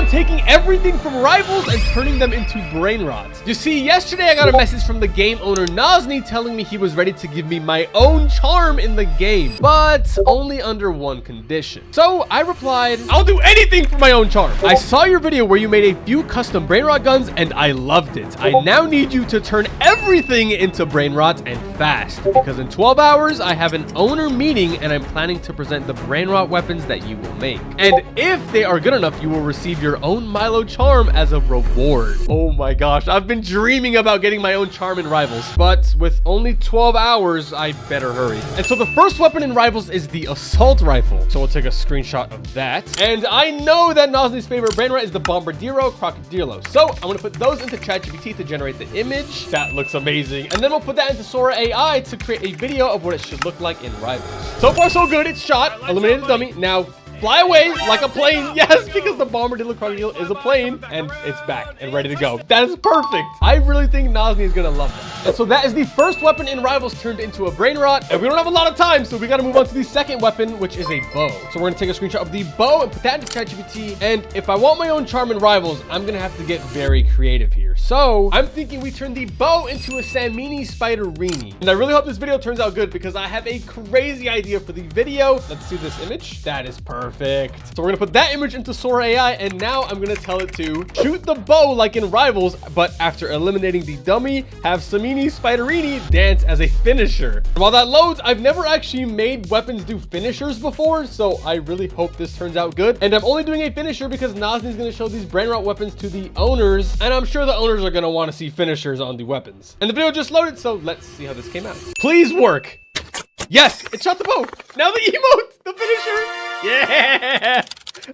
I'm taking everything from Rivals and turning them into BRAINROT. You see, yesterday I got a message from the game owner Nosniy telling me he was ready to give me my own charm in the game, but only under one condition. So I replied, I'll do anything for my own charm. I saw your video where you made a few custom BRAINROT guns and I loved it. I now need you to turn everything into BRAINROT and fast, because in 12 hours I have an owner meeting and I'm planning to present the BRAINROT weapons that you will make. And if they are good enough, you will receive your own Milo Charm as a reward. Oh my gosh, I've been dreaming about getting my own charm in Rivals, but with only 12 hours, I better hurry. And so the first weapon in Rivals is the assault rifle. So we'll take a screenshot of that. And I know that Nosniy's favorite BRAINROT is the Bombardiro, Crocodilo. So I'm gonna put those into ChatGPT to generate the image. That looks amazing. And then we'll put that into Sora AI to create a video of what it should look like in Rivals. So far, so good. It's shot. Eliminated the dummy. Now, fly away like a plane. Yes, because the Bombardilo Crocodile is a plane and it's back and ready to go. That is perfect. I really think Nosniy is going to love that. And so that is the first weapon in Rivals turned into a BRAINROT. And we don't have a lot of time, so we got to move on to the second weapon, which is a bow. So we're going to take a screenshot of the bow and put that into ChatGPT. And if I want my own charm in Rivals, I'm going to have to get very creative here. So I'm thinking we turn the bow into a Samini Spiderini. And I really hope this video turns out good because I have a crazy idea for the video. Let's see this image. That is perfect. So we're gonna put that image into Sora AI, and now I'm gonna tell it to shoot the bow like in Rivals, but after eliminating the dummy, have Samini Spiderini dance as a finisher. And while that loads, I've never actually made weapons do finishers before, so I really hope this turns out good. And I'm only doing a finisher because Nosniy's gonna show these BRAINROT weapons to the owners, and I'm sure the owners are gonna want to see finishers on the weapons. And the video just loaded, so let's see how this came out. Please work. Yes, it shot the bow. Now the emote, the finisher. Yeah,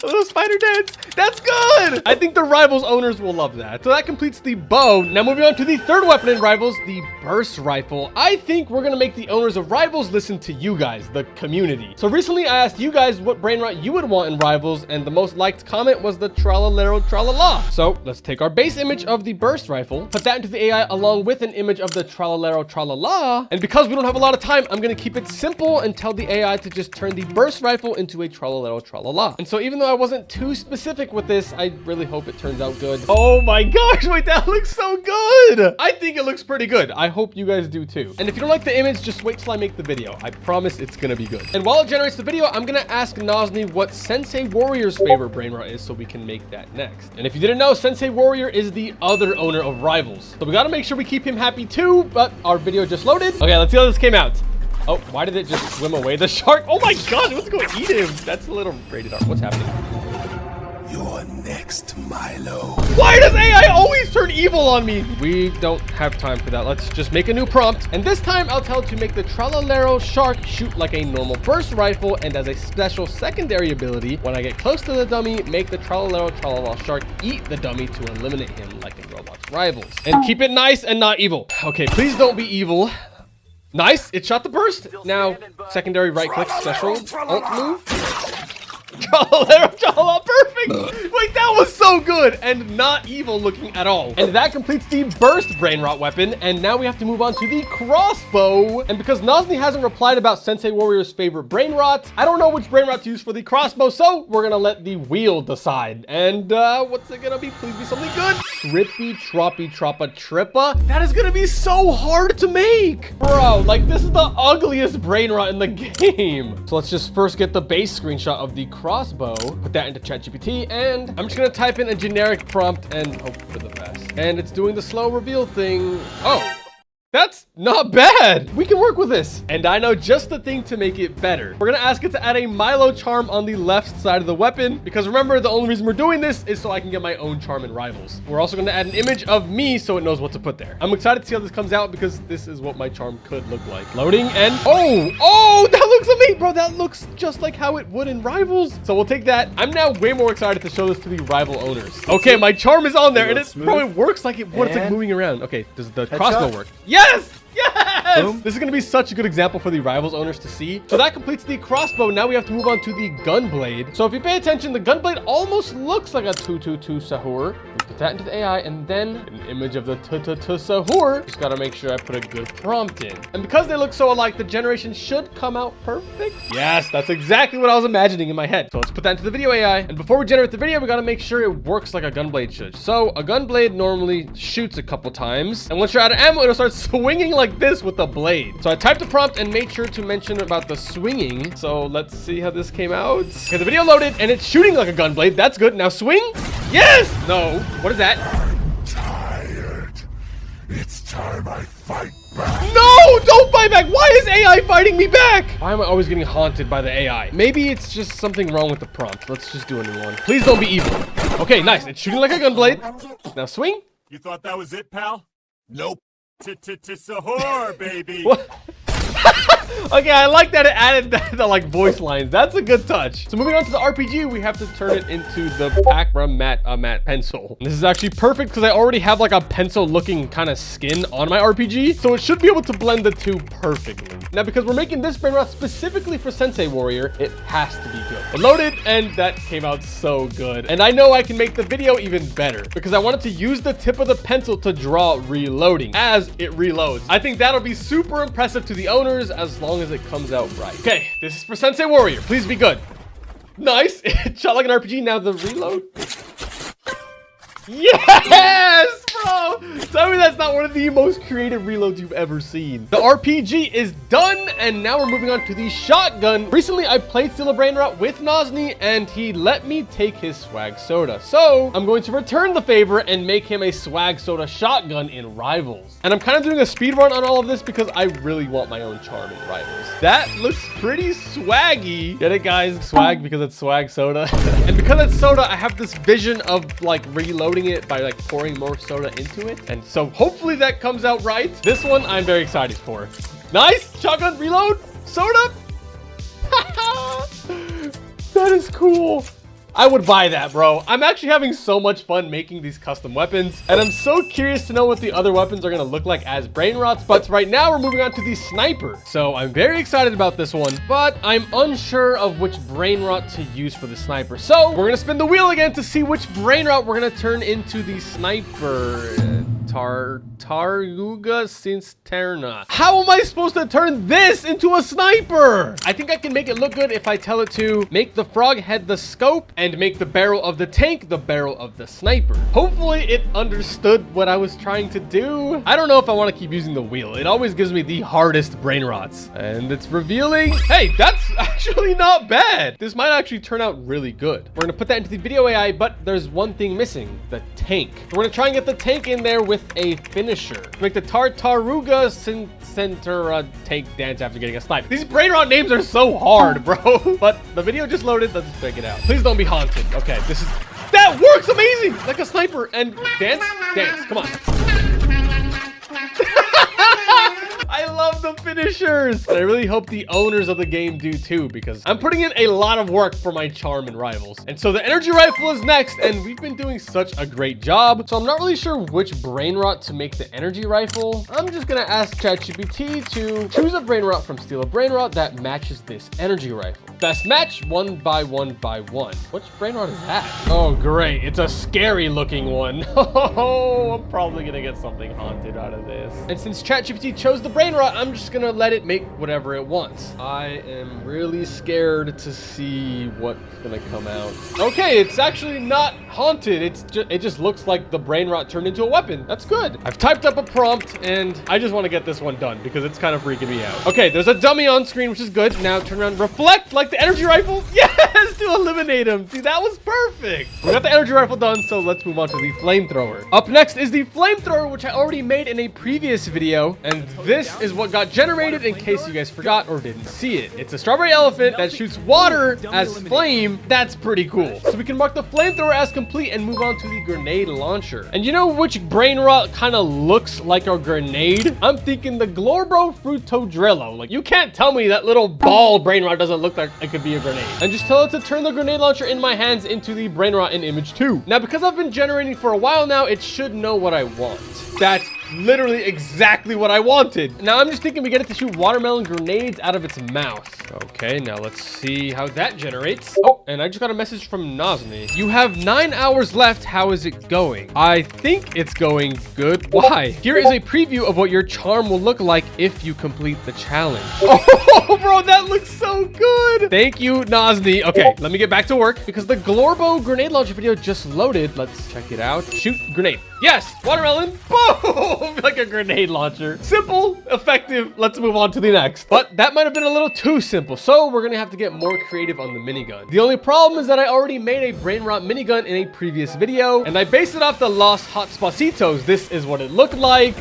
a little spider dance. That's good. I think the Rivals owners will love that. So that completes the bow. Now moving on to the third weapon in Rivals, the burst rifle. I think we're gonna make the owners of Rivals listen to you guys, the community. So recently I asked you guys what BRAINROT you would want in Rivals, and the most liked comment was the Tralalero Tralala. So let's take our base image of the burst rifle, put that into the AI along with an image of the Tralalero Tralala. And because we don't have a lot of time, I'm gonna keep it simple and tell the AI to just turn the burst rifle into a Tralalero Tralala. And so even though I wasn't too specific with this, I really hope it turns out good. Oh my gosh, wait, that looks so good. I think it looks pretty good. I hope you guys do too. And if you don't like the image, just wait till I make the video. I promise it's gonna be good. And while it generates the video, I'm gonna ask Nosniy what Sensei Warrior's favorite BRAINROT is so we can make that next. And if you didn't know, Sensei Warrior is the other owner of Rivals. So we gotta make sure we keep him happy too, but our video just loaded. Okay, let's see how this came out. Oh, why did it just swim away? The shark. Oh my God, it was going to eat him. That's a little rated R. What's happening? You're next, Milo. Why does AI always turn evil on me? We don't have time for that. Let's just make a new prompt. And this time I'll tell it to make the Tralalero shark shoot like a normal burst rifle. And as a special secondary ability, when I get close to the dummy, make the Tralalero Tralala shark eat the dummy to eliminate him like in Roblox Rivals. And keep it nice and not evil. Okay, please don't be evil. Nice, it shot the burst. Now, secondary right click, special alt move. Perfect. Wait, that was so good and not evil looking at all. And that completes the burst BRAINROT weapon. And now we have to move on to the crossbow. And because Nosniy hasn't replied about Sensei Warrior's favorite BRAINROT, I don't know which BRAINROT to use for the crossbow. So we're gonna let the wheel decide. And what's it gonna be? Please be something good. Trippy Troppy Troppa Trippa. That is gonna be so hard to make. Bro, like this is the ugliest BRAINROT in the game. So let's just first get the base screenshot of the crossbow, put that into ChatGPT, and I'm just gonna type in a generic prompt and hope for the best. And it's doing the slow reveal thing. Oh, that's not bad. We can work with this. And I know just the thing to make it better. We're gonna ask it to add a Milo charm on the left side of the weapon, because remember, the only reason we're doing this is so I can get my own charm in Rivals. We're also gonna add an image of me so it knows what to put there. I'm excited to see how this comes out because this is what my charm could look like. Loading and oh, that looks amazing, bro. That looks just like how it would in Rivals. So we'll take that. I'm now way more excited to show this to the rival owners. Okay, my charm is on there and it works like it would. It's like moving around. Okay, does the crossbow work? Yes! Yes! Boom. This is going to be such a good example for the Rivals owners to see. So that completes the crossbow. Now we have to move on to the Gunblade. So if you pay attention, the Gunblade almost looks like a 222 Sahur. We put that into the AI and then an image of the Sahur. Just got to make sure I put a good prompt in. And because they look so alike, the generation should come out perfect. Yes, that's exactly what I was imagining in my head. So let's put that into the video AI. And before we generate the video, we got to make sure it works like a Gunblade should. So a Gunblade normally shoots a couple times. And once you're out of ammo, it'll start swinging like this with the blade. So I typed the prompt and made sure to mention about the swinging. So let's see how this came out. Okay, the video loaded and it's shooting like a Gunblade. That's good. Now swing. Yes. No. What is that? I'm tired. It's time I fight back. No, don't fight back. Why is AI fighting me back? Why am I always getting haunted by the AI? Maybe it's just something wrong with the prompt. Let's just do a new one. Please don't be evil. Okay, nice. It's shooting like a Gunblade. Now swing. You thought that was it, pal? Nope. Sahur, baby. What? Okay, I like that it added the like voice lines. That's a good touch. So moving on to the RPG, we have to turn it into the Pakra matte pencil. And this is actually perfect because I already have like a pencil looking kind of skin on my RPG. So it should be able to blend the two perfectly. Now, because we're making this BRAINROT specifically for Sensei Warrior, it has to be good. It loaded and that came out so good. And I know I can make the video even better because I wanted to use the tip of the pencil to draw reloading as it reloads. I think that'll be super impressive to the owners as long as it comes out right. Okay, this is for Sensei Warrior. Please be good. Nice. It shot like an RPG. Now the reload. Yes, bro. Tell me that's not one of the most creative reloads you've ever seen. The RPG is done, and now we're moving on to the shotgun. Recently, I played Still a Brainrot with Nosniy, and he let me take his swag soda. So I'm going to return the favor and make him a swag soda shotgun in Rivals. And I'm kind of doing a speed run on all of this because I really want my own charm in Rivals. That looks pretty swaggy. Get it, guys? Swag because it's swag soda. And because it's soda, I have this vision of like reloading it by like pouring more soda into it. And so hopefully that comes out right. This one I'm very excited for. Nice shotgun reload soda. That is cool. I would buy that, bro. I'm actually having so much fun making these custom weapons, and I'm so curious to know what the other weapons are gonna look like as BRAINROTs. But right now we're moving on to the sniper. So I'm very excited about this one, but I'm unsure of which BRAINROT to use for the sniper. So we're gonna spin the wheel again to see which BRAINROT we're gonna turn into the sniper. Taruga Sinsterna. How am I supposed to turn this into a sniper? I think I can make it look good if I tell it to make the frog head the scope and make the barrel of the tank the barrel of the sniper. Hopefully it understood what I was trying to do. I don't know if I want to keep using the wheel. It always gives me the hardest BRAINROTs. And it's revealing. Hey, that's actually not bad. This might actually turn out really good. We're gonna put that into the video AI, but there's one thing missing, the tank. We're gonna try and get the tank in there with a finisher. Make the Tartaruga Centura tank dance after getting a snipe. These BRAINROT names are so hard, bro. But the video just loaded. Let's check it out. Please don't be haunted. Okay, this is... That works amazing! Like a sniper. And dance? Dance. Come on. I love the finishers. And I really hope the owners of the game do too, because I'm putting in a lot of work for my charm in Rivals. And so the energy rifle is next, and we've been doing such a great job. So I'm not really sure which BRAINROT to make the energy rifle. I'm just gonna ask ChatGPT to choose a BRAINROT from Steal a BRAINROT that matches this energy rifle. Best match, 1 by 1 by 1. Which BRAINROT is that? Oh, great. It's a scary looking one. Oh, I'm probably gonna get something haunted out of this. And since ChatGPT chose the BRAINROT, I'm just gonna let it make whatever it wants. I am really scared to see what's gonna come out. Okay, it's actually not haunted. It just looks like the BRAINROT turned into a weapon. That's good. I've typed up a prompt and I just want to get this one done because it's kind of freaking me out. Okay, there's a dummy on screen, which is good. Now turn around, reflect like the energy rifle. Yes, to eliminate him. See, that was perfect. We got the energy rifle done, so let's move on to the flamethrower. Up next is the flamethrower, which I already made in a previous video, and this is what got generated in case you guys forgot or didn't see it. It's a strawberry elephant that shoots water as flame. That's pretty cool. So we can mark the flamethrower as complete and move on to the grenade launcher. And you know which BRAINROT kind of looks like a grenade? I'm thinking the Glorbro Frutodrillo. Like, you can't tell me that little ball BRAINROT doesn't look like it could be a grenade. And just tell it to turn the grenade launcher in my hands into the BRAINROT in image 2. Now, because I've been generating for a while now, it should know what I want. That's literally exactly what I wanted. Now I'm just thinking we get it to shoot watermelon grenades out of its mouth. Okay, now let's see how that generates. Oh, and I just got a message from Nosniy. You have 9 hours left. How is it going? I think it's going good. Why? Here is a preview of what your charm will look like if you complete the challenge. Oh, bro, that looks so good. Thank you, Nosniy. Okay, let me get back to work because the Glorbo grenade launcher video just loaded. Let's check it out. Shoot grenade. Yes, watermelon. Boom, like a grenade launcher. Simple, effective. Let's move on to the next. But that might have been a little too simple, so we're gonna have to get more creative on the minigun. The only problem is that I already made a BRAINROT minigun in a previous video, and I based it off the Lost Hotspotsitos. This is what it looked like.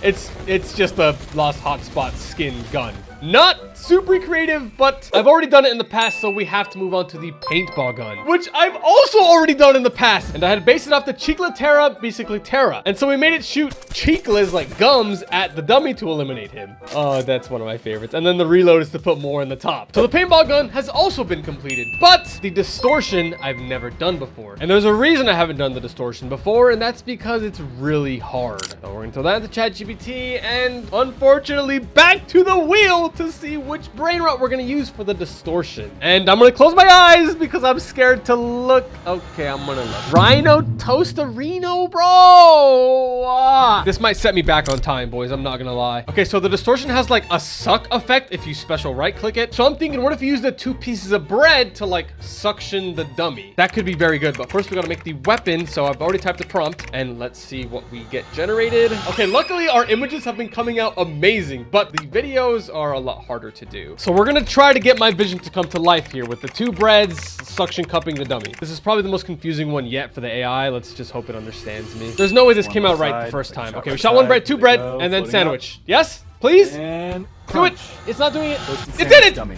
It's just a Lost Hotspot skin gun. Not super creative, but I've already done it in the past, so we have to move on to the paintball gun, which I've also already done in the past. And I had based it off the Chicletera, basically Terra. And so we made it shoot chicles like gums at the dummy to eliminate him. Oh, that's one of my favorites. And then the reload is to put more in the top. So the paintball gun has also been completed, but the distortion I've never done before. And there's a reason I haven't done the distortion before, and that's because it's really hard. So we're gonna throw that into ChatGPT, and unfortunately back to the wheel to see which BRAINROT we're gonna use for the distortion. And I'm gonna close my eyes because I'm scared to look. Okay, I'm gonna look. Rhino Toasterino, bro. This might set me back on time, boys. I'm not gonna lie. Okay, so the distortion has like a suck effect if you special right click it. So I'm thinking, what if you use the 2 pieces of bread to like suction the dummy? That could be very good, but first we gotta make the weapon. So I've already typed the prompt, and let's see what we get generated. Okay, luckily our images have been coming out amazing, but the videos are a lot harder to do. So we're gonna try to get my vision to come to life here with the 2 breads suction cupping the dummy. This is probably the most confusing one yet for the AI. Let's just hope it understands me. There's no way this came out right the first time. Okay, we shot 1 bread, 2 bread, and then sandwich. Yes, please? And do it. It's not doing it. It did it. Dummy.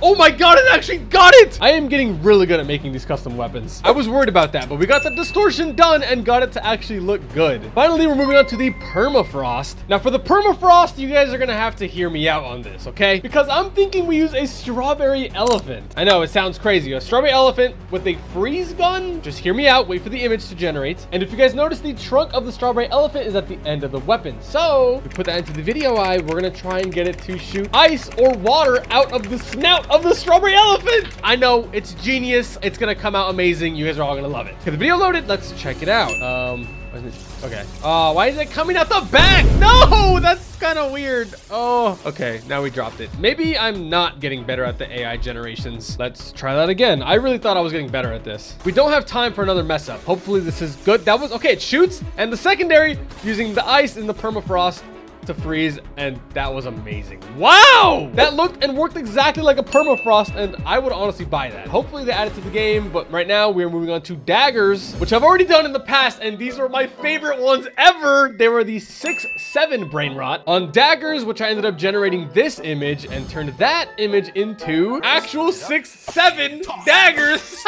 Oh my god, it actually got it! I am getting really good at making these custom weapons. I was worried about that, but we got the distortion done and got it to actually look good. Finally, we're moving on to the Perafrost. Now, for the Perafrost, you guys are gonna have to hear me out on this, okay? Because I'm thinking we use a strawberry elephant. I know, it sounds crazy. A strawberry elephant with a freeze gun? Just hear me out, wait for the image to generate. And if you guys notice, the trunk of the strawberry elephant is at the end of the weapon. So, we put that into the video eye, we're gonna try and get it to shoot ice or water out of the snout of the strawberry elephant. I know, it's genius. It's gonna come out amazing. You guys are all gonna love it. Okay, the video loaded. Let's check it out. Okay. Oh, why is it coming out the back? No, that's kind of weird. Oh, okay. Now we dropped it. Maybe I'm not getting better at the AI generations. Let's try that again. I really thought I was getting better at this. We don't have time for another mess up. Hopefully this is good. That was okay. It shoots, and the secondary using the ice in the permafrost to freeze, and that was amazing. Wow, that looked and worked exactly like a permafrost, and I would honestly buy that. Hopefully they add it to the game, but right now we're moving on to daggers, which I've already done in the past, and these were my favorite ones ever. They were the 6-7 BRAINROT on daggers, which I ended up generating this image and turned that image into actual 6-7 daggers.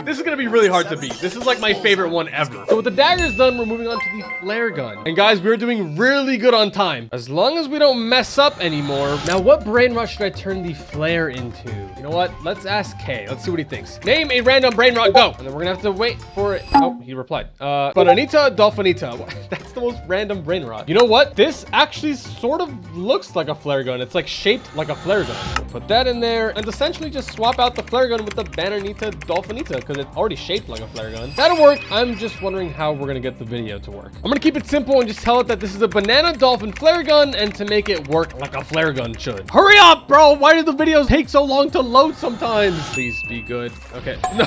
This is gonna be really hard to beat. This is like my favorite one ever. So with the daggers done, we're moving on to the flare gun, and guys, we're doing really good on time. As long as we don't mess up anymore. Now, what BRAINROT should I turn the flare into? You know what? Let's ask Kay. Let's see what he thinks. Name a random BRAINROT, go. And then we're gonna have to wait for it. Oh, he replied. Bananita Dolphinita. That's the most random BRAINROT. You know what? This actually sort of looks like a flare gun. It's like shaped like a flare gun. We'll put that in there and essentially just swap out the flare gun with the Bananita Dolphinita because it's already shaped like a flare gun. That'll work. I'm just wondering how we're gonna get the video to work. I'm gonna keep it simple and just tell it that this is a banana dolphin flare gun, and to make it work like a flare gun should. Hurry up, bro! Why do the videos take so long to load sometimes? Please be good. Okay. No.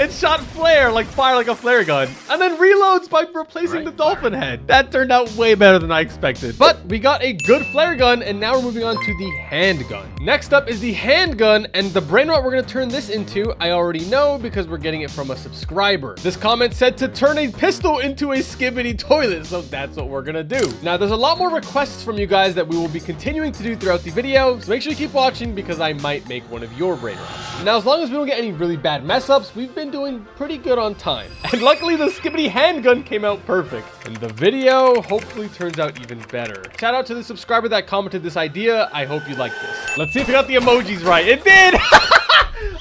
It shot flare, like fire like a flare gun, and then reloads by replacing the dolphin head. That turned out way better than I expected. But we got a good flare gun, and now we're moving on to the handgun. Next up is the handgun, and the BRAINROT we're gonna turn this into, I already know because we're getting it from a subscriber. This comment said to turn a pistol into a Skibidi toilet, so that's what we're gonna do. Now, there's a lot more requests from you guys that we will be continuing to do throughout the video, so make sure you keep watching because I might make one of your BRAINROTs. Now, as long as we don't get any really bad mess ups, we've been doing pretty good on time. And luckily, the Skibidi handgun came out perfect. And the video hopefully turns out even better. Shout out to the subscriber that commented this idea. I hope you like this. Let's see if we got the emojis right. It did!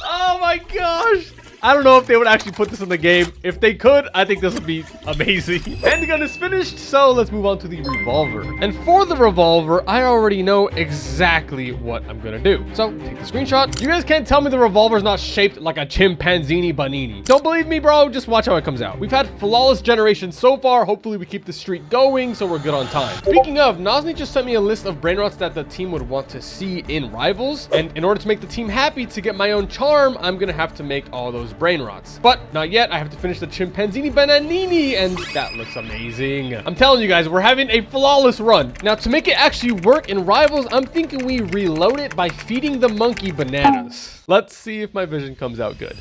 Oh my gosh! I don't know if they would actually put this in the game. If they could, I think this would be amazing. Handgun is finished, so let's move on to the revolver. And for the revolver, I already know exactly what I'm gonna do. So take the screenshot. You guys can't tell me the revolver's not shaped like a chimpanzini banini. Don't believe me, bro? Just watch how it comes out. We've had flawless generation so far. Hopefully we keep the streak going so we're good on time. Speaking of, Nosniy just sent me a list of brainrots that the team would want to see in Rivals. And in order to make the team happy to get my own charm, I'm gonna have to make all those brainrots. But not yet. I have to finish the chimpanzini bananini, and that looks amazing. I'm telling you guys, we're having a flawless run. Now, to make it actually work in Rivals, I'm thinking we reload it by feeding the monkey bananas. Let's see if my vision comes out good.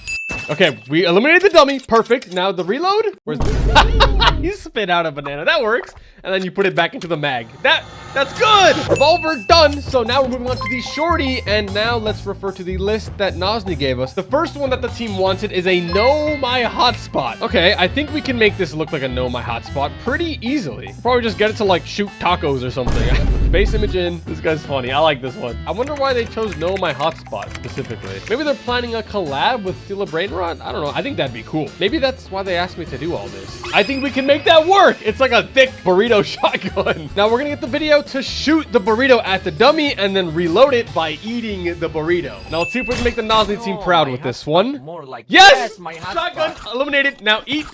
Okay, we eliminated the dummy. Perfect. Now the reload. Where's the... You spit out a banana. That works. And then you put it back into the mag. That's good. Revolver done. So now we're moving on to the shorty. And now let's refer to the list that Nosniy gave us. The first one that the team wanted is a Know My Hotspot. Okay, I think we can make this look like a Know My Hotspot pretty easily. Probably just get it to like shoot tacos or something. Base image in. This guy's funny. I like this one. I wonder why they chose Know My Hotspot specifically. Maybe they're planning a collab with Steal a Brainrot. I don't know. I think that'd be cool. Maybe that's why they asked me to do all this. I think we can make that work. It's like a thick burrito shotgun. Now we're gonna get the video to shoot the burrito at the dummy and then reload it by eating the burrito. Now let's see if we can make the Nosniy team proud with this one. More like yes! My Shotgun eliminated. Now eat.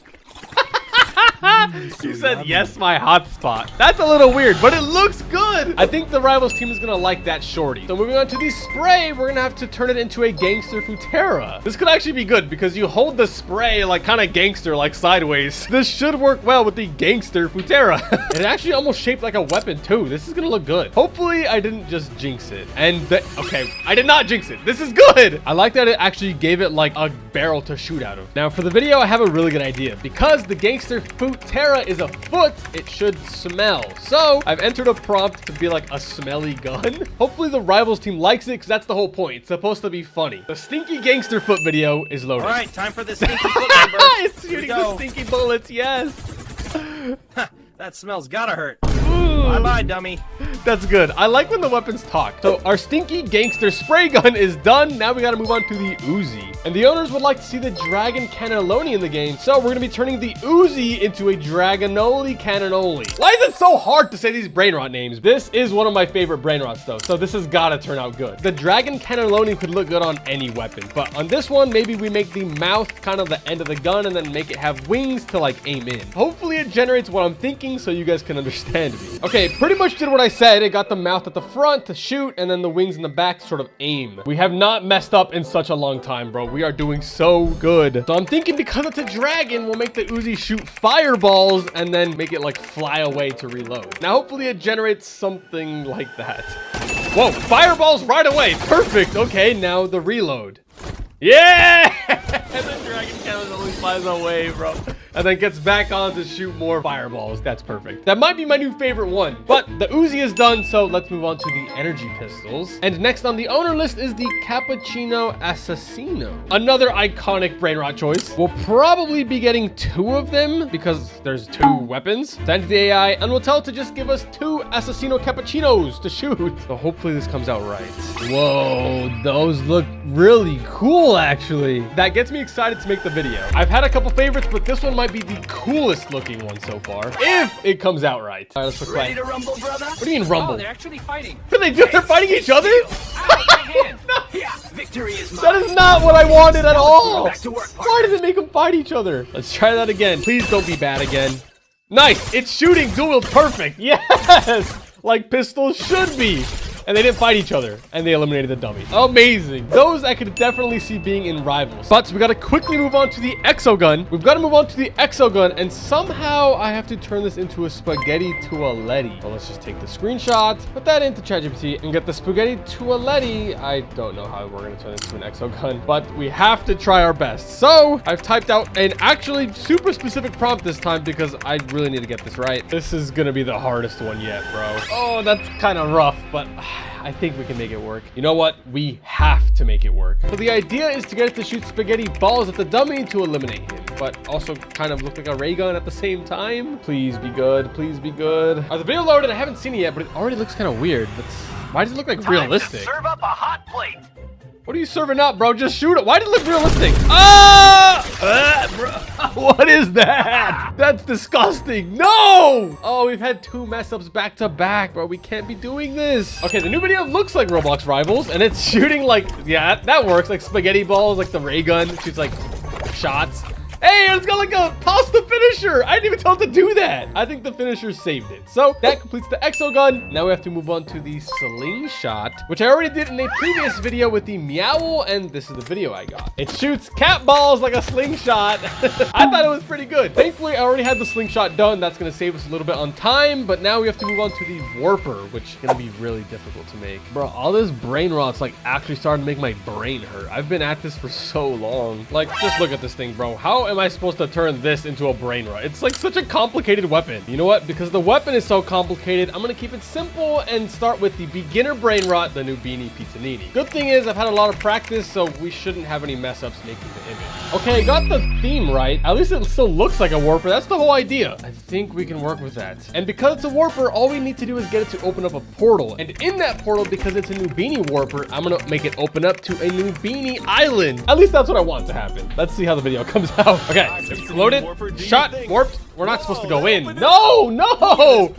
You said yes, my hotspot. That's a little weird, but it looks good. I think the Rivals team is gonna like that shorty. So moving on to the spray, we're gonna have to turn it into a Gangster footera. This could actually be good because you hold the spray like kind of gangster, like sideways. This should work well with the Gangster footera. It actually almost shaped like a weapon too. This is gonna look good. Hopefully I didn't just jinx it. And okay, I did not jinx it. This is good. I like that it actually gave it like a barrel to shoot out of. Now for the video, I have a really good idea. Because the Gangster footera is a foot, it should smell. So I've entered a prompt to be like a smelly gun. Hopefully the Rivals team likes it because that's the whole point. It's supposed to be funny. The stinky gangster foot video is loaded. All right, time for the stinky foot number. It's shooting the stinky bullets, yes. That smells gotta hurt. Bye-bye, dummy. That's good. I like when the weapons talk. So our stinky gangster spray gun is done. Now we got to move on to the Uzi. And the owners would like to see the dragon cannelloni in the game. So we're going to be turning the Uzi into a dragonoli cannonoli. Why is it so hard to say these brainrot names? This is one of my favorite brainrots though. So this has got to turn out good. The dragon cannelloni could look good on any weapon. But on this one, maybe we make the mouth kind of the end of the gun and then make it have wings to like aim in. Hopefully it generates what I'm thinking so you guys can understand me. Okay, pretty much did what I said. It got the mouth at the front to shoot and then the wings in the back to sort of aim. We have not messed up in such a long time, bro. We are doing so good. So I'm thinking because it's a dragon, we'll make the Uzi shoot fireballs and then make it like fly away to reload. Now, hopefully it generates something like that. Whoa, fireballs right away. Perfect. Okay, now the reload. Yeah! And the dragon cannon always flies away, bro. And then gets back on to shoot more fireballs. That's perfect. That might be my new favorite one. But the Uzi is done, so let's move on to the energy pistols. And next on the owner list is the Cappuccino Assassino. Another iconic brainrot choice. We'll probably be getting 2 of them because there's 2 weapons. Send to the AI, and we'll tell it to just give us 2 Assassino Cappuccinos to shoot. So hopefully this comes out right. Whoa, those look really cool, actually. That gets me excited to make the video. I've had a couple favorites, but this one might be the coolest looking one so far, if it comes out right. All right, let's look Ready to rumble, brother? What do you mean rumble? Oh, they're actually fighting. What do they do? They're fighting each other? Ow, my hand. Yeah, victory is mine. That is not what I wanted at all. Back to work, Why does it make them fight each other? Let's try that again. Please don't be bad again. Nice. It's shooting dual perfect. Yes. Like pistols should be. And they didn't fight each other, and they eliminated the dummy. Amazing. Those I could definitely see being in Rivals. But we got to quickly move on to the exogun. We've got to move on to the exogun, and somehow I have to turn this into a spaghetti toaletti. Well, let's just take the screenshot, put that into ChatGPT, and get the spaghetti toaletti. I don't know how we're going to turn this into an exogun, but we have to try our best. So I've typed out an actually super specific prompt this time because I really need to get this right. This is going to be the hardest one yet, bro. Oh, that's kind of rough, but I think we can make it work. You know what? We have to make it work. So the idea is to get it to shoot spaghetti balls at the dummy to eliminate him, but also kind of look like a ray gun at the same time. Please be good. Please be good. The video loaded. I haven't seen it yet, but it already looks kind of weird. Why does it look like realistic? Serve up a hot plate. What are you serving up, bro? Just shoot it. Why did it look realistic? Bro. What is that? That's disgusting. No! Oh, we've had 2 mess ups back to back, bro. We can't be doing this. Okay, the new video looks like Roblox Rivals, and it's shooting like, yeah, that works. Like spaghetti balls, like the ray gun. It shoots like shots. Hey, it's got like a toss the finisher. I didn't even tell it to do that. I think the finisher saved it. So that completes the exogun. Now we have to move on to the slingshot, which I already did in a previous video with the meow, and this is the video I got. It shoots cat balls like a slingshot. I thought it was pretty good. Thankfully, I already had the slingshot done. That's gonna save us a little bit on time, but now we have to move on to the warper, which is gonna be really difficult to make. Bro, all this brain rot's like actually starting to make my brain hurt. I've been at this for so long. Like, just look at this thing, bro. How am I supposed to turn this into a brain rot? It's like such a complicated weapon. You know what? Because the weapon is so complicated, I'm gonna keep it simple and start with the beginner brain rot, the new beanie pizzanini. Good thing is I've had a lot of practice, so we shouldn't have any mess ups making the image. Okay, I got the theme right. At least it still looks like a warper. That's the whole idea. I think we can work with that. And because it's a warper, all we need to do is get it to open up a portal. And in that portal, because it's a new beanie warper, I'm gonna make it open up to a new beanie island. At least that's what I want to happen. Let's see how the video comes out. Okay, it's loaded, shot, warped. We're not supposed to go in. No, no!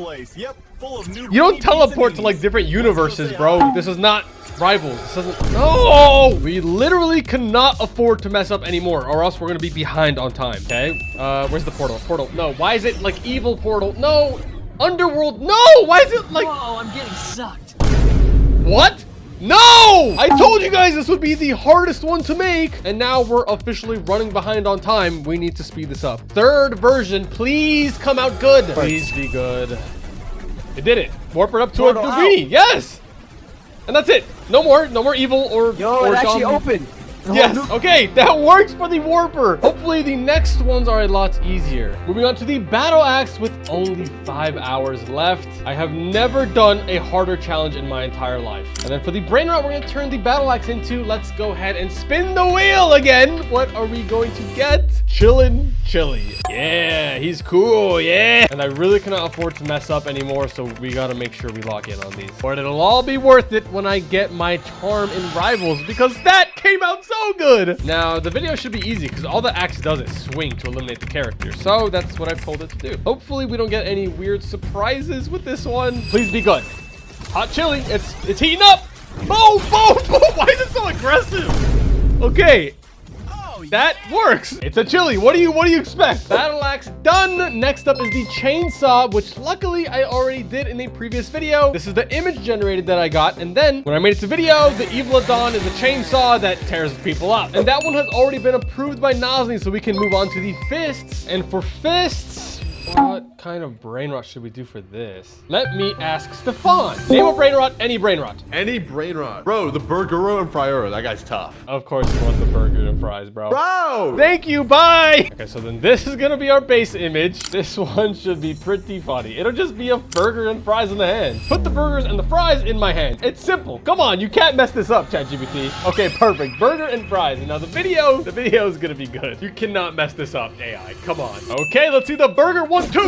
You don't teleport to like different universes, bro. This is not Rivals. This doesn't. No! We literally cannot afford to mess up anymore, or else we're gonna be behind on time. Okay. Where's the portal? Portal. No. Why is it like evil portal? No. Underworld. No. Why is it like? Whoa! I'm getting sucked. What? No! I told you guys this would be the hardest one to make, and now we're officially running behind on time. We need to speed this up. 3rd version, please come out good. Please be good. It did it. Warp it up to a new beanie. Yes! And that's it. No more evil or It actually opened. Yes, okay, that works for the warper. Hopefully the next ones are a lot easier. Moving on to the battle axe with only 5 hours left. I have never done a harder challenge in my entire life. And then for the brain rot, we're gonna turn the battle axe into, let's go ahead and spin the wheel again. What are we going to get? Chillin, Chili. Yeah, he's cool, yeah. And I really cannot afford to mess up anymore, so we gotta make sure we lock in on these. But it'll all be worth it when I get my charm in Rivals, because that came out so good. Now, the video should be easy because all the axe does is swing to eliminate the character. So that's what I've told it to do. Hopefully we don't get any weird surprises with this one. Please be good. Hot chili. It's heating up. Boom, boom, boom. Why is it so aggressive? Okay. That works. It's a chili. What do you expect? Battle axe done. Next up is the chainsaw, which luckily I already did in a previous video. This is the image generated that I got. And then when I made it to video, the Evilodon is a chainsaw that tears people up. And that one has already been approved by Nosniy, so we can move on to the fists. And for fists, what kind of brain rot should we do for this? Let me ask Stefan. Name a brain rot, any brain rot. Any brain rot. Bro, the burger and fryer, that guy's tough. Of course you want the burger and fries, bro. Bro! Thank you, bye! Okay, so then this is gonna be our base image. This one should be pretty funny. It'll just be a burger and fries in the hand. Put the burgers and the fries in my hand. It's simple. Come on, you can't mess this up, ChatGPT. Okay, perfect. Burger and fries. And now the video is gonna be good. You cannot mess this up, AI. Come on. Okay, let's see the burger. 1, 2.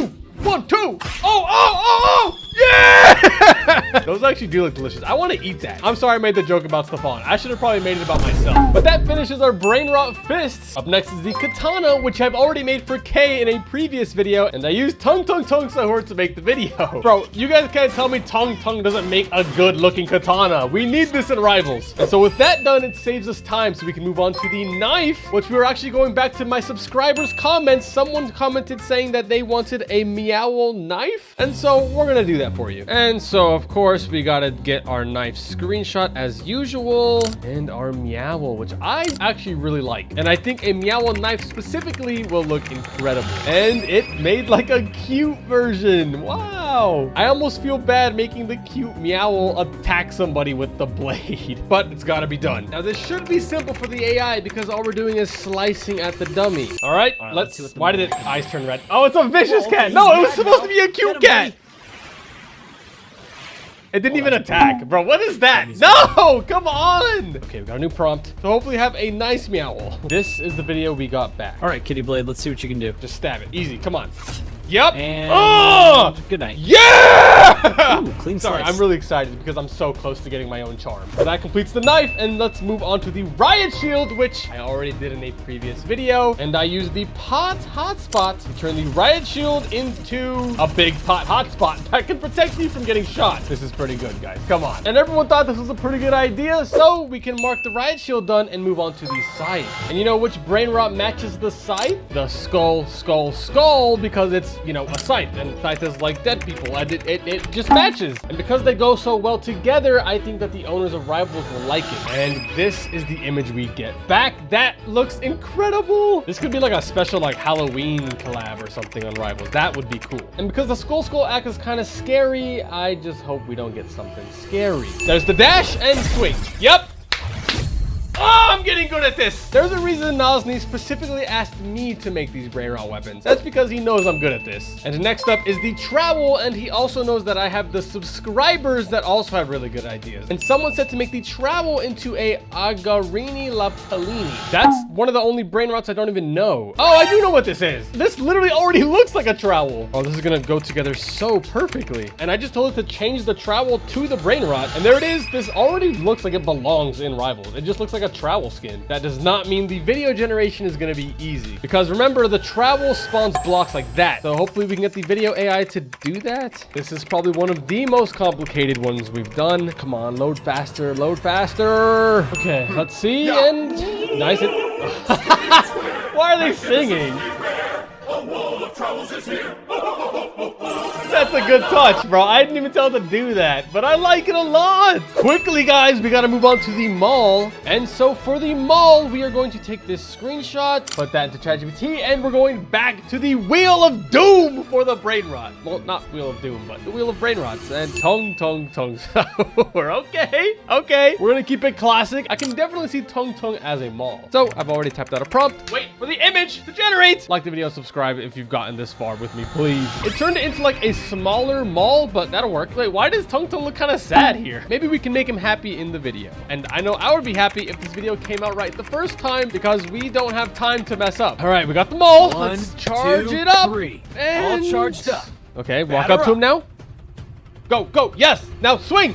1, 2. Oh, yeah! Those actually do look delicious. I want to eat that. I'm sorry I made the joke about Stefan. I should have probably made it about myself. But that finishes our brain rot fists. Up next is the katana, which I've already made for Kay in a previous video. And I used Tong Sahur to make the video. Bro, you guys can't tell me Tong doesn't make a good looking katana. We need this in Rivals. And so with that done, it saves us time so we can move on to the knife, which we were actually going back to my subscribers' comments. Someone commented saying that they wanted a meow knife. And so we're gonna do that for you. And so of course we gotta get our knife screenshot as usual, and our meow, which I actually really like. And I think a meow knife specifically will look incredible. And it made like a cute version. Wow. I almost feel bad making the cute meow attack somebody with the blade, but it's gotta be done. Now this should be simple for the AI because all we're doing is slicing at the dummy. All right, let's see. Why did its eyes turn red? Oh, it's a vicious cat. No, it was supposed to be a cute cat. It didn't even attack. Bro, what is that? No, come on. Okay, we got a new prompt. So hopefully have a nice meow. This is the video we got back. All right, Kitty Blade, let's see what you can do. Just stab it. Easy, come on. Yep. And good night. Yeah! Ooh, clean Sorry, slice. I'm really excited because I'm so close to getting my own charm. So that completes the knife, and let's move on to the Riot shield, which I already did in a previous video. And I used the pot hotspot to turn the Riot shield into a big pot hotspot that can protect me from getting shot. This is pretty good, guys. Come on. And everyone thought this was a pretty good idea, so we can mark the Riot shield done and move on to the scythe. And you know which brain rot matches the scythe? The skull, skull, skull, because it's, you know, a scythe, and scythe is like dead people, and it just matches. And because they go so well together, I think that the owners of Rivals will like it. And this is the image we get back. That looks incredible. This could be like a special like Halloween collab or something on Rivals. That would be cool. And because the skull act is kind of scary, I just hope we don't get something scary. There's the dash and swing. Yep. Oh, I'm getting good at this. There's a reason Nosniy specifically asked me to make these brain rot weapons. That's because he knows I'm good at this. And next up is the Trowel, and he also knows that I have the subscribers that also have really good ideas. And someone said to make the Trowel into a Agarini La Pellini. That's one of the only brain rots I don't even know. Oh, I do know what this is. This literally already looks like a trowel. Oh, this is gonna go together so perfectly. And I just told it to change the trowel to the brain rot, and there it is. This already looks like it belongs in Rivals. It just looks like a trowel skin. That does not mean the video generation is going to be easy, because remember, the trowel spawns blocks like that. So hopefully we can get the video AI to do that. This is probably one of the most complicated ones we've done. Come on, load faster, load faster. Okay, let's see. And nice. Why are they singing? A wall of trowels is here. That's a good touch, bro. I didn't even tell it to do that, but I like it a lot. Quickly, guys, we got to move on to the mall. And so for the mall, we are going to take this screenshot, put that into ChatGPT, and we're going back to the Wheel of Doom for the brain rot. Well, not Wheel of Doom, but the Wheel of Brain Rots. And Tong. We're okay. Okay. We're going to keep it classic. I can definitely see Tong as a mall. So I've already typed out a prompt. Wait for the image to generate. Like the video, subscribe if you've gotten this far with me, please. It turned into like a smaller mall, but that'll work. Wait, why does Tong look kind of sad here? Maybe we can make him happy in the video. And I know I would be happy if this video came out right the first time, because we don't have time to mess up. All right, we got the mall. Let's charge it up. 3. And... All charged up. Okay, walk up to him now. Go. Yes. Now swing.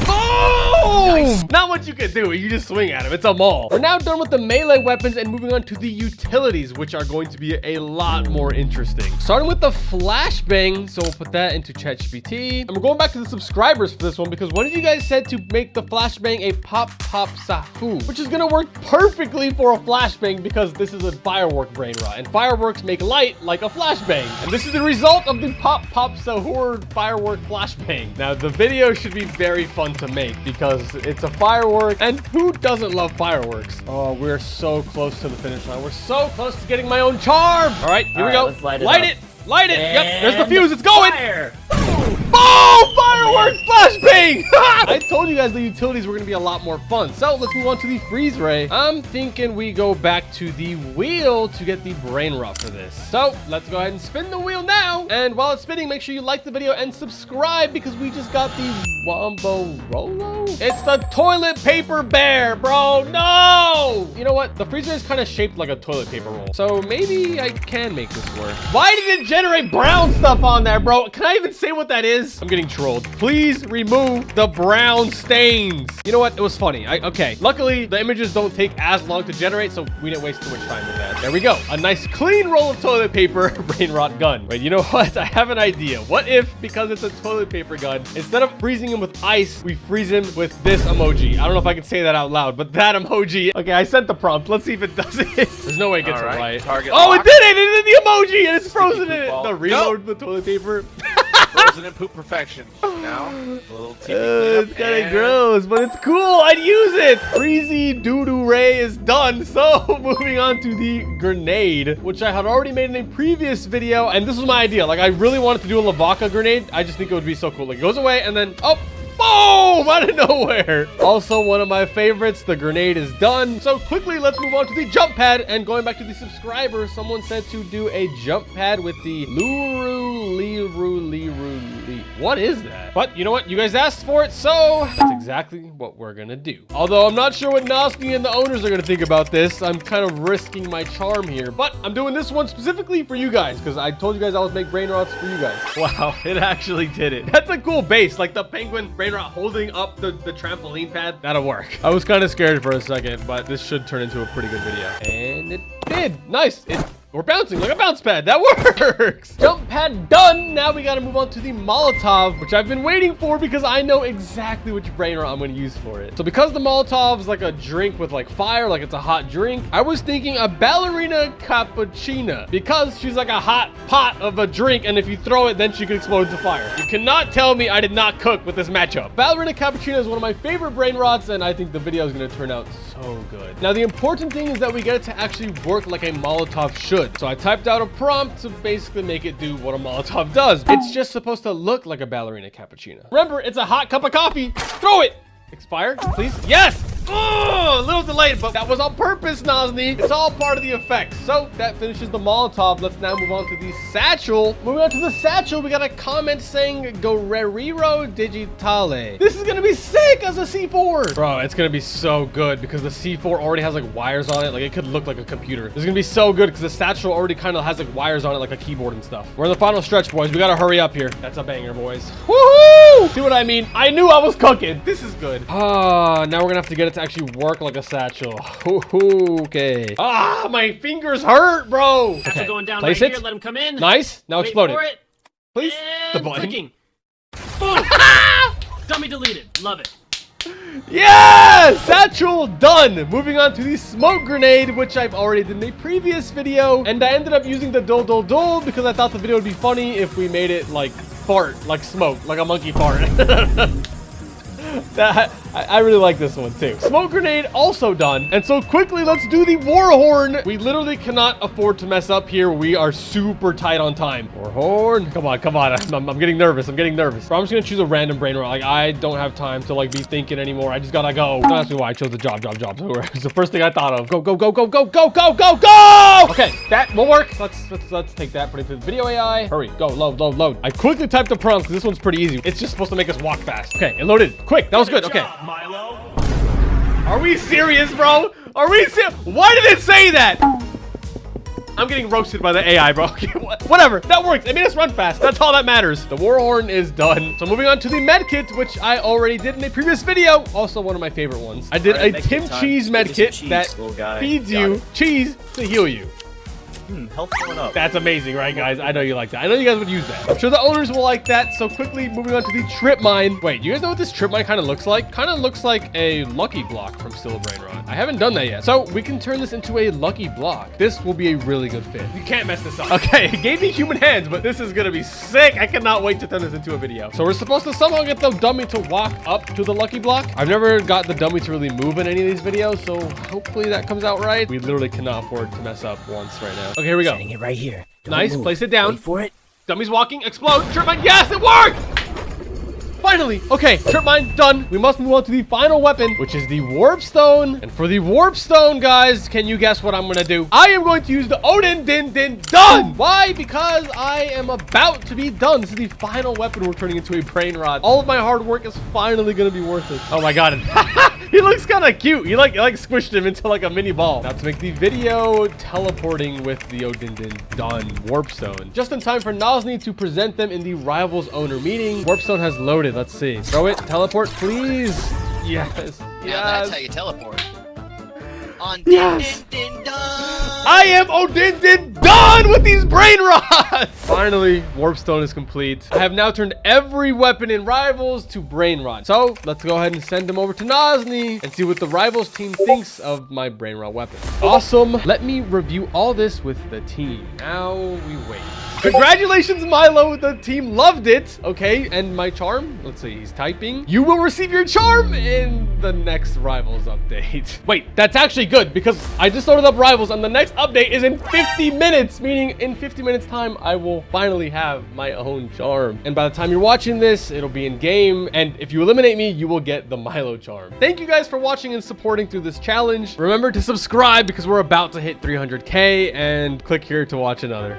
Boom! Nice. Not what you can do. You just swing at him. It's a mall. We're now done with the melee weapons and moving on to the utilities, which are going to be a lot more interesting. Starting with the Flashbang. So we'll put that into ChatGPT. And we're going back to the subscribers for this one, because one of you guys said to make the Flashbang a pop sahu, which is going to work perfectly for a Flashbang because this is a firework brain rot, and fireworks make light like a Flashbang. And this is the result of the pop sahur firework Flashbang. Now the video should be very fun to make because it's a firework, and who doesn't love fireworks? Oh, we're so close to the finish line. We're so close to getting my own charm. All right, here we go. Let's light it. Light it. Yep, there's the fuse. It's going. Fire. Boom! Firework flashbang! I told you guys the utilities were going to be a lot more fun. So let's move on to the freeze ray. I'm thinking we go back to the wheel to get the brain rot for this. So let's go ahead and spin the wheel now. And while it's spinning, make sure you like the video and subscribe, because we just got the Wombo Rolo. It's the toilet paper bear, bro. No! You know what? The freeze ray is kind of shaped like a toilet paper roll. So maybe I can make this work. Why did it generate brown stuff on there, bro? Can I even say what that is? I'm getting trolled. Please remove the brown stains. You know what? It was funny. Okay. Luckily, the images don't take as long to generate, so we didn't waste too much time with that. There we go. A nice clean roll of toilet paper brain rot gun. Wait, you know what? I have an idea. What if, because it's a toilet paper gun, instead of freezing him with ice, we freeze him with this emoji? I don't know if I can say that out loud, but that emoji. Okay, I sent the prompt. Let's see if it does it. There's no way it gets it right. Target oh, lock. it did it! It did the emoji, and it's frozen in it. The reload with toilet paper. Frozen in poop perfection. Now, a little it's kind of gross, but it's cool. I'd use it. Freezy doo-doo ray is done. So moving on to the grenade, which I had already made in a previous video. And this was my idea. Like, I really wanted to do a Lavaca grenade. I just think it would be so cool. Like, it goes away and then, oh, boom, out of nowhere. Also, one of my favorites, the grenade is done. So quickly, let's move on to the jump pad. And going back to the subscribers, someone said to do a jump pad with the Luru What is that? But you know what? You guys asked for it, so that's exactly what we're gonna do. Although I'm not sure what Nosniy and the owners are gonna think about this. I'm kind of risking my charm here, but I'm doing this one specifically for you guys because I told you guys I would make brainrots for you guys. Wow, it actually did it. That's a cool base, like the penguin brainrot holding up the trampoline pad. That'll work. I was kind of scared for a second, but this should turn into a pretty good video. And it did. Nice. We're bouncing like a bounce pad. That works. Jump pad done. Now we got to move on to the Molotov, which I've been waiting for because I know exactly which brainrot I'm going to use for it. So because the Molotov's like a drink with like fire, like it's a hot drink, I was thinking a ballerina cappuccino because she's like a hot pot of a drink. And if you throw it, then she can explode into fire. You cannot tell me I did not cook with this matchup. Ballerina cappuccino is one of my favorite brainrots, and I think the video is going to turn out so good. Now, the important thing is that we get it to actually work like a Molotov should. So I typed out a prompt to basically make it do what a Molotov does. It's just supposed to look like a ballerina cappuccino. Remember, it's a hot cup of coffee. Throw it. Expire, please. Yes. Oh, a little delayed, but that was on purpose, Nosniy. It's all part of the effect. So that finishes the Molotov. Let's now move on to the satchel. Moving on to the satchel, we got a comment saying Guerrero Digitale. This is gonna be sick as a C4. Bro, it's gonna be so good because the C4 already has like wires on it. Like it could look like a computer. This is gonna be so good because the satchel already kind of has like wires on it, like a keyboard and stuff. We're in the final stretch, boys. We gotta hurry up here. That's a banger, boys. Woohoo! See what I mean? I knew I was cooking. This is good. Now we're gonna have to get it to actually work like a satchel. Okay. My fingers hurt, bro. Satchel going down Place right it. here. Let him come in. Nice. Now explode for it. Please. And The button. clicking. Boom. Dummy deleted. Love it. Yes! Satchel done. Moving on to the smoke grenade, which I've already did in a previous video. And I ended up using the dol because I thought the video would be funny if we made it like fart, like smoke, like a monkey fart. I really like this one too. Smoke grenade also done. And so quickly, let's do the war horn. We literally cannot afford to mess up here. We are super tight on time. War horn. Come on, come on. I'm getting nervous. I'm getting nervous. Bro, I'm just gonna choose a random brain rot. Like I don't have time to like be thinking anymore. I just gotta go. Don't ask me why I chose the job. It's the first thing I thought of. Go. Okay, that will work. Let's take that, put it into the video AI. Hurry, go, load. I quickly typed the prompt because this one's pretty easy. It's just supposed to make us walk fast. Okay, it loaded. Quick, that was good. Okay. Milo. Are we serious, bro? Are we serious? Why did it say that? I'm getting roasted by the AI, bro. Whatever, that works. It made us run fast. That's all that matters. The war horn is done. So moving on to the med kit, which I already did in a previous video. Also one of my favorite ones. I did a Tim Cheese med kit that feeds you cheese to heal you. Health going up. That's amazing, right, guys? I know you like that. I know you guys would use that. I'm sure the owners will like that. So quickly moving on to the trip mine. Wait, you guys know what this trip mine kind of looks like? Kind of looks like a lucky block from Still Brainrot. I haven't done that yet. So we can turn this into a lucky block. This will be a really good fit. You can't mess this up. Okay, it gave me human hands, but this is gonna be sick. I cannot wait to turn this into a video. So we're supposed to somehow get the dummy to walk up to the lucky block. I've never got the dummy to really move in any of these videos, so hopefully that comes out right. We literally cannot afford to mess up once right now. Okay, here we go. Setting it right here. Don't Nice, move. place it down. Wait for it. Dummy's walking, explode, trip mine, yes, it worked! Finally, okay, trip mine done. We must move on to the final weapon, which is the warp stone. And for the warp stone, guys, can you guess what I'm gonna do? I am going to use the Odin done. Why? Because I am about to be done. This is the final weapon we're turning into a brain rod. All of my hard work is finally gonna be worth it. Oh my god. He looks kind of cute. You like squished him into like a mini ball. Now to make the video teleporting with the Odin done warp stone. Just in time for Nosniy to present them in the Rivals owner meeting. Warp stone has loaded. Let's see. Throw it. Teleport, please. Yes. Now that's how you teleport. On Yes. Din Done. I am Odin done with these brain rods. Finally, warp stone is complete. I have now turned every weapon in Rivals to brain rod. So let's go ahead and send them over to Nosniy and see what the Rivals team thinks of my brain rod weapon. Awesome. Let me review all this with the team. Now we wait. Congratulations, Milo. The team loved it. Okay, and my charm. Let's see, he's typing. You will receive your charm in the next Rivals update. Wait, that's actually good because I just started up Rivals and the next update is in 50 minutes, meaning in 50 minutes time, I will finally have my own charm. And by the time you're watching this, it'll be in game. And if you eliminate me, you will get the Milo charm. Thank you guys for watching and supporting through this challenge. Remember to subscribe because we're about to hit 300K and click here to watch another.